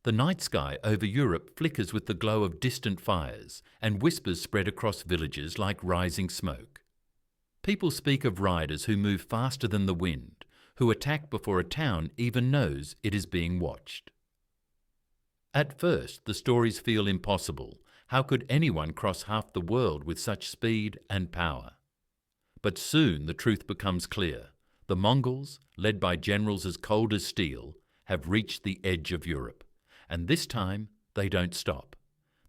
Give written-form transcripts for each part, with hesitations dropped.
The night sky over Europe flickers with the glow of distant fires, and whispers spread across villages like rising smoke. People speak of riders who move faster than the wind, who attack before a town even knows it is being watched. At first, the stories feel impossible. How could anyone cross half the world with such speed and power? But soon the truth becomes clear. The Mongols, led by generals as cold as steel, have reached the edge of Europe. And this time, they don't stop.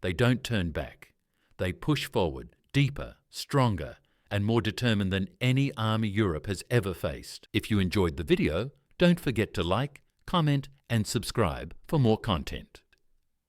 They don't turn back. They push forward, deeper, stronger, and more determined than any army Europe has ever faced. If you enjoyed the video, don't forget to like, comment, and subscribe for more content.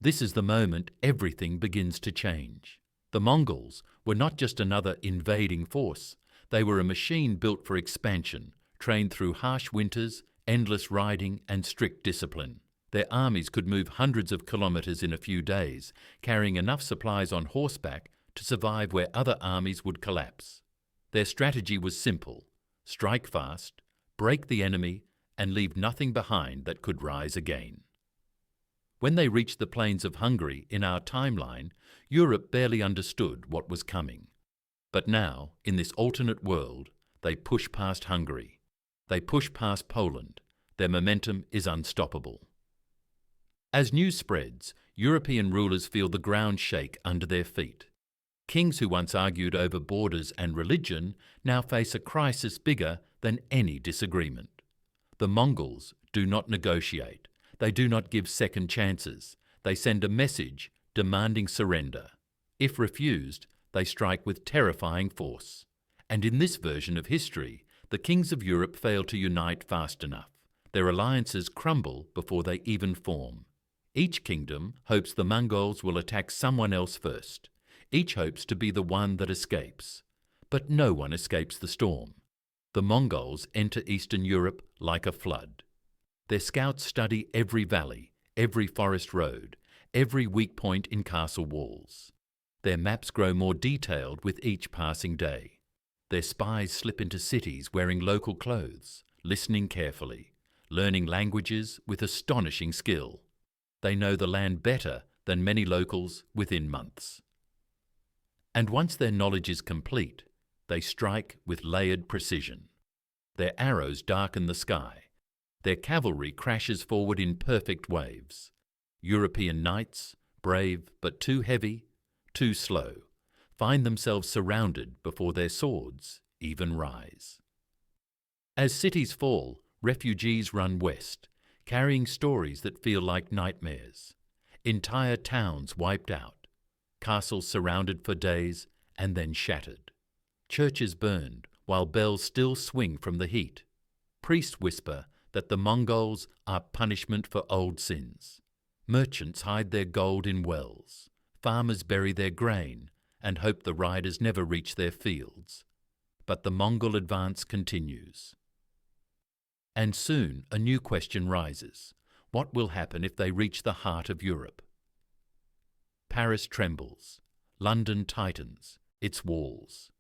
This is the moment everything begins to change. The Mongols were not just another invading force. They were a machine built for expansion, trained through harsh winters, endless riding, and strict discipline. Their armies could move hundreds of kilometers in a few days, carrying enough supplies on horseback to survive where other armies would collapse. Their strategy was simple: strike fast, break the enemy, and leave nothing behind that could rise again. When they reached the plains of Hungary in our timeline, Europe barely understood what was coming. But now, in this alternate world, they push past Hungary. They push past Poland. Their momentum is unstoppable. As news spreads, European rulers feel the ground shake under their feet. Kings who once argued over borders and religion now face a crisis bigger than any disagreement. The Mongols do not negotiate. They do not give second chances. They send a message demanding surrender. If refused, they strike with terrifying force. And in this version of history, the kings of Europe fail to unite fast enough. Their alliances crumble before they even form. Each kingdom hopes the Mongols will attack someone else first. Each hopes to be the one that escapes. But no one escapes the storm. The Mongols enter Eastern Europe like a flood. Their scouts study every valley, every forest road, every weak point in castle walls. Their maps grow more detailed with each passing day. Their spies slip into cities wearing local clothes, listening carefully, learning languages with astonishing skill. They know the land better than many locals within months. And once their knowledge is complete, they strike with layered precision. Their arrows darken the sky. Their cavalry crashes forward in perfect waves. European knights, brave but too heavy, too slow, find themselves surrounded before their swords even rise. As cities fall, refugees run west, carrying stories that feel like nightmares. Entire towns wiped out, castles surrounded for days and then shattered. Churches burned while bells still swing from the heat. Priests whisper that the Mongols are punishment for old sins. Merchants hide their gold in wells. Farmers bury their grain and hope the riders never reach their fields. But the Mongol advance continues. And soon a new question rises. What will happen if they reach the heart of Europe? Paris trembles. London tightens its walls.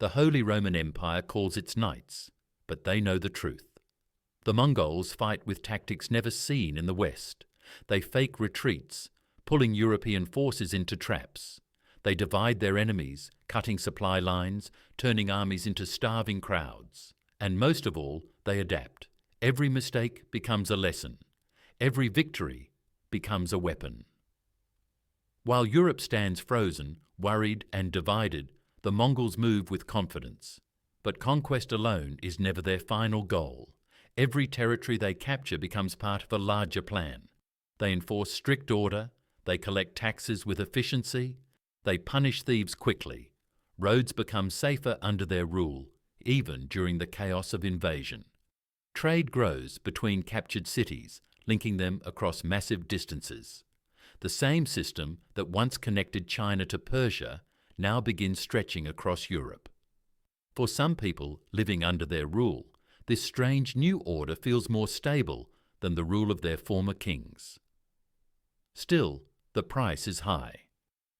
The Holy Roman Empire calls its knights, but they know the truth. The Mongols fight with tactics never seen in the West. They fake retreats, pulling European forces into traps. They divide their enemies, cutting supply lines, turning armies into starving crowds. And most of all, they adapt. Every mistake becomes a lesson. Every victory becomes a weapon. While Europe stands frozen, worried and divided, the Mongols move with confidence. But conquest alone is never their final goal. Every territory they capture becomes part of a larger plan. They enforce strict order, they collect taxes with efficiency, they punish thieves quickly. Roads become safer under their rule, even during the chaos of invasion. Trade grows between captured cities, linking them across massive distances. The same system that once connected China to Persia now begins stretching across Europe. For some people living under their rule, this strange new order feels more stable than the rule of their former kings. Still, the price is high.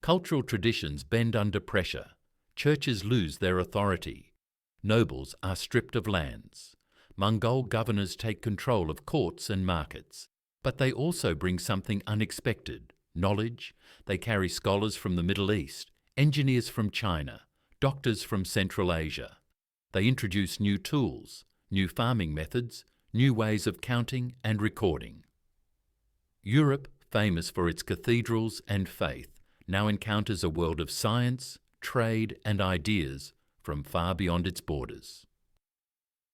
Cultural traditions bend under pressure. Churches lose their authority. Nobles are stripped of lands. Mongol governors take control of courts and markets. But they also bring something unexpected: knowledge. They carry scholars from the Middle East, engineers from China, doctors from Central Asia. They introduce new tools, new farming methods, new ways of counting and recording. Europe, famous for its cathedrals and faith, now encounters a world of science, trade and ideas from far beyond its borders.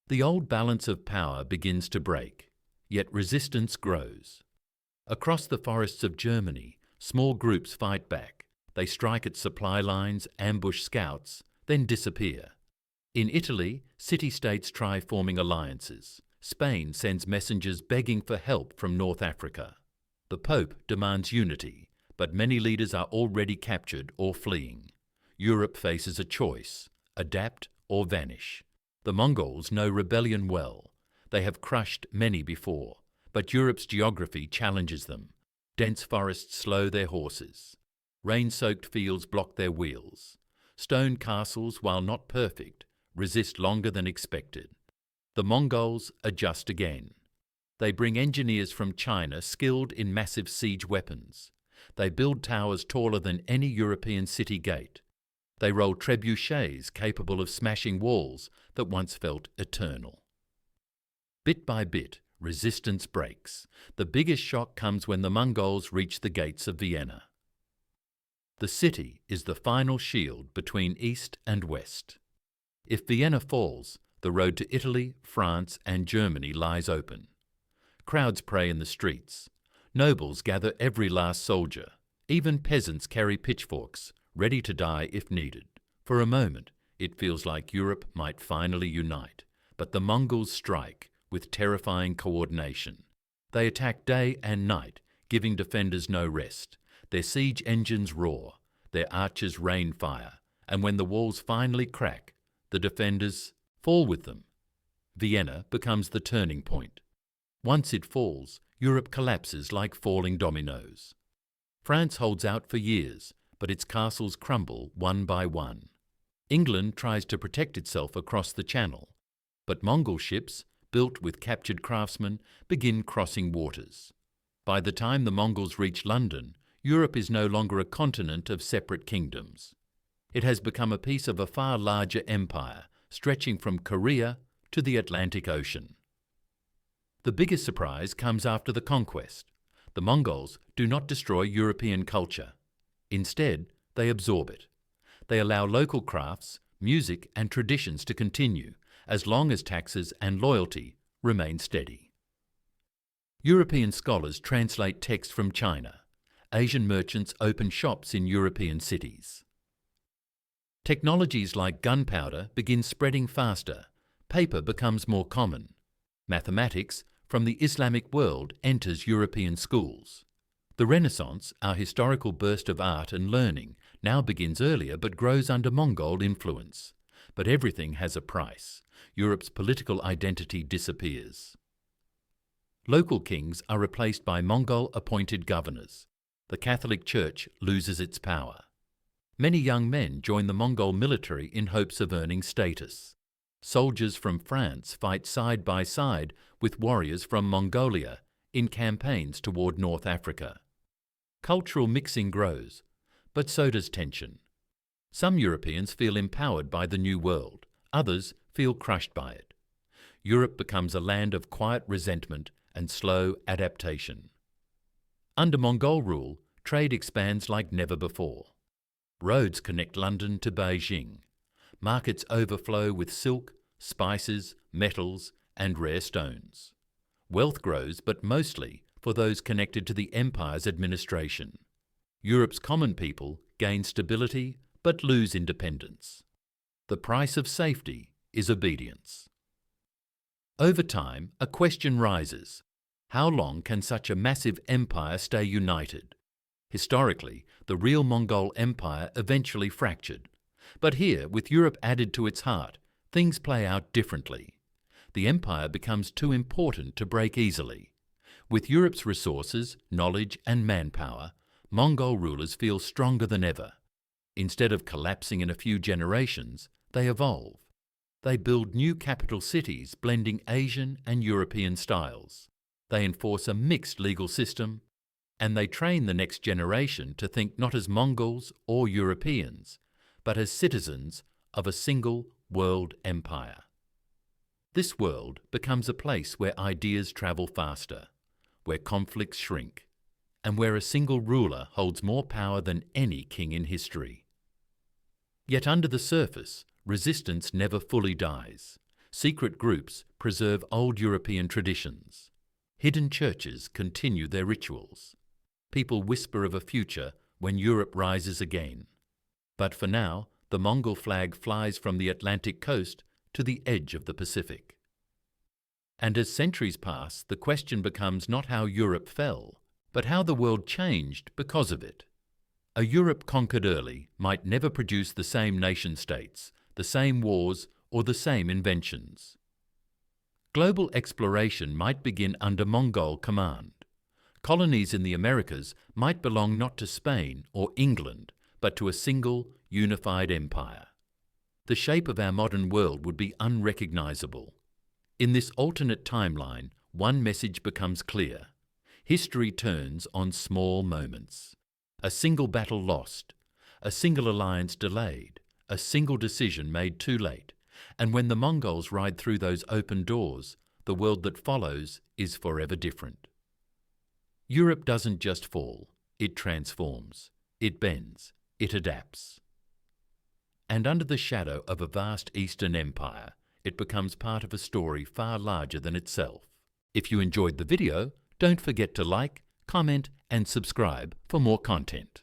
The old balance of power begins to break, yet resistance grows. Across the forests of Germany, small groups fight back. They strike at supply lines, ambush scouts, then disappear. In Italy, city-states try forming alliances. Spain sends messengers begging for help from North Africa. The Pope demands unity, but many leaders are already captured or fleeing. Europe faces a choice: adapt or vanish. The Mongols know rebellion well. They have crushed many before, but Europe's geography challenges them. Dense forests slow their horses. Rain-soaked fields block their wheels. Stone castles, while not perfect, resist longer than expected. The Mongols adjust again. They bring engineers from China skilled in massive siege weapons. They build towers taller than any European city gate. They roll trebuchets capable of smashing walls that once felt eternal. Bit by bit, resistance breaks. The biggest shock comes when the Mongols reach the gates of Vienna. The city is the final shield between East and West. If Vienna falls, the road to Italy, France and Germany lies open. Crowds pray in the streets. Nobles gather every last soldier. Even peasants carry pitchforks, ready to die if needed. For a moment, it feels like Europe might finally unite, but the Mongols strike with terrifying coordination. They attack day and night, giving defenders no rest. Their siege engines roar, their archers rain fire, and when the walls finally crack, the defenders fall with them. Vienna becomes the turning point. Once it falls, Europe collapses like falling dominoes. France holds out for years, but its castles crumble one by one. England tries to protect itself across the Channel, but Mongol ships, built with captured craftsmen, begin crossing waters. By the time the Mongols reach London, Europe is no longer a continent of separate kingdoms. It has become a piece of a far larger empire, stretching from Korea to the Atlantic Ocean. The biggest surprise comes after the conquest. The Mongols do not destroy European culture. Instead, they absorb it. They allow local crafts, music and traditions to continue, as long as taxes and loyalty remain steady. European scholars translate text from China. Asian merchants open shops in European cities. Technologies like gunpowder begin spreading faster. Paper becomes more common. Mathematics from the Islamic world enters European schools. The Renaissance, our historical burst of art and learning, now begins earlier but grows under Mongol influence. But everything has a price. Europe's political identity disappears. Local kings are replaced by Mongol-appointed governors. The Catholic Church loses its power. Many young men join the Mongol military in hopes of earning status. Soldiers from France fight side by side with warriors from Mongolia in campaigns toward North Africa. Cultural mixing grows, but so does tension. Some Europeans feel empowered by the New World, others feel crushed by it. Europe becomes a land of quiet resentment and slow adaptation. Under Mongol rule, trade expands like never before. Roads connect London to Beijing. Markets overflow with silk, spices, metals, and rare stones. Wealth grows, but mostly for those connected to the empire's administration. Europe's common people gain stability but lose independence. The price of safety is obedience. Over time, a question rises. How long can such a massive empire stay united? Historically, the real Mongol Empire eventually fractured. But here, with Europe added to its heart, things play out differently. The empire becomes too important to break easily. With Europe's resources, knowledge and manpower, Mongol rulers feel stronger than ever. Instead of collapsing in a few generations, they evolve. They build new capital cities blending Asian and European styles. They enforce a mixed legal system, and they train the next generation to think not as Mongols or Europeans, but as citizens of a single world empire. This world becomes a place where ideas travel faster, where conflicts shrink, and where a single ruler holds more power than any king in history. Yet under the surface, resistance never fully dies. Secret groups preserve old European traditions. Hidden churches continue their rituals. People whisper of a future when Europe rises again. But for now, the Mongol flag flies from the Atlantic coast to the edge of the Pacific. And as centuries pass, the question becomes not how Europe fell, but how the world changed because of it. A Europe conquered early might never produce the same nation-states, the same wars, or the same inventions. Global exploration might begin under Mongol command. Colonies in the Americas might belong not to Spain or England, but to a single, unified empire. The shape of our modern world would be unrecognizable. In this alternate timeline, one message becomes clear. History turns on small moments. A single battle lost, a single alliance delayed, a single decision made too late, and when the Mongols ride through those open doors, the world that follows is forever different. Europe doesn't just fall, it transforms, it bends, it adapts. And under the shadow of a vast Eastern empire, it becomes part of a story far larger than itself. If you enjoyed the video, don't forget to like, comment, and subscribe for more content.